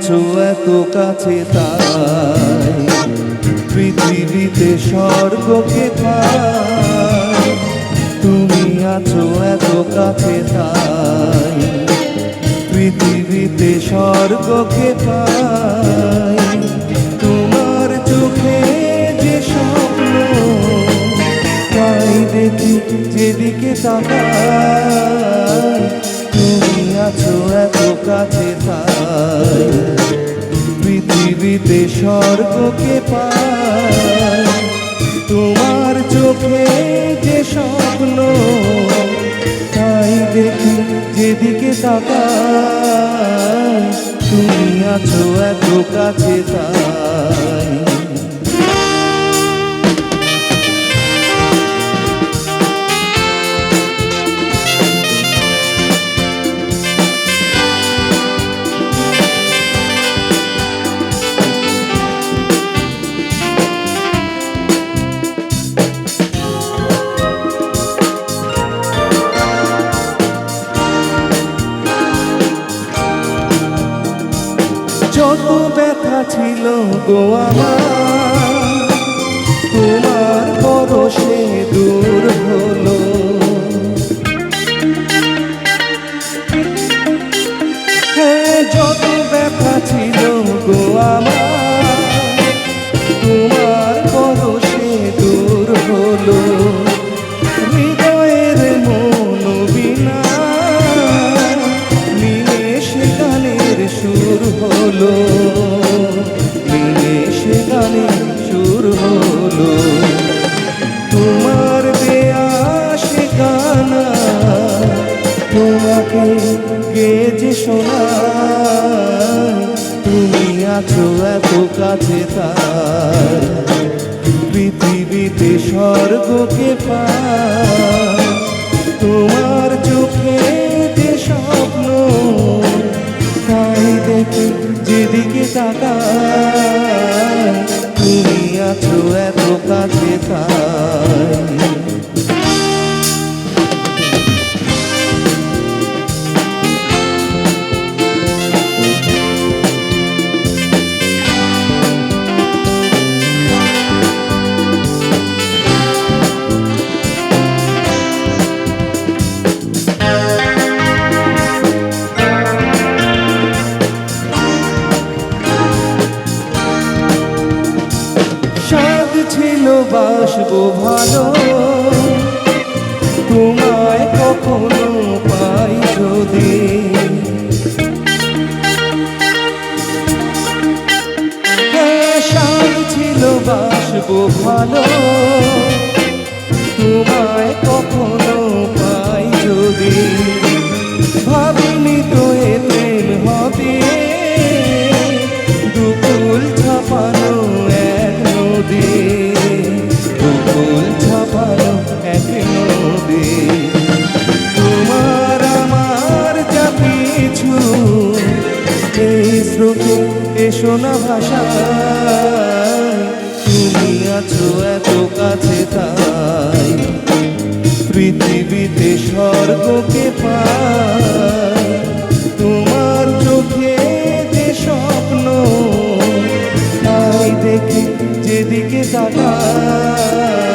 আছো এত কাছে তাই পৃথিবীতে স্বর্গকে পাই। তুমি আছো এত কাছে তাই পৃথিবীতে স্বর্গকে পাই। তোমার চোখে যে স্বপ্ন তাই দেখি যেদিকে তাকাই। তুমি আছো এত কাছে তাই পৃথিবীতে স্বর্গকে পাই। তোমার চোখে যে স্বপ্ন তাই দেখি যেদিকে তাকাই। তুমি আছো এত কাছে তাই। যত ব্যথা ছিল গো আমার তোমার পরশে দূর হলো। হ্যাঁ, যত ব্যথা ছিল গো আমার তোমার পরশে দূর হলো। হৃদয়ের মন বিনা নিমেষে গানের সুর হলো। নিমেষে গানের সুর হলো। তোমার দেয়া সে গানা তোমাকে গেয়ে শোনাই। তুমি আছো এত কাছে তাই পৃথিবীতে স্বর্গকে পাই। তোমার চোখে যে স্বপ্ন তাই দেখি যেদিকে তাকাই। তুমি আছো এত কাছে তাই। ছিল বাসবো ভালো তোমায় কখনো পাই যদি। সাল ছিল বাসবো ভালো তোমায় কখনো পাই যদি। ভাবিনি তো এ প্রেম হবে দুকুল ছাপানো এক নদী। দুকুল ছাপানো এক নদী। তোমার আমার যা পিছু এই স্রোতে এসো না ভাষায়। তুমি আছো এত কাছে তাই পৃথিবীতে স্বর্গকে পাই। তোমার চোখে যে স্বপ্ন তাই দেখি যেদিকে তাকাই।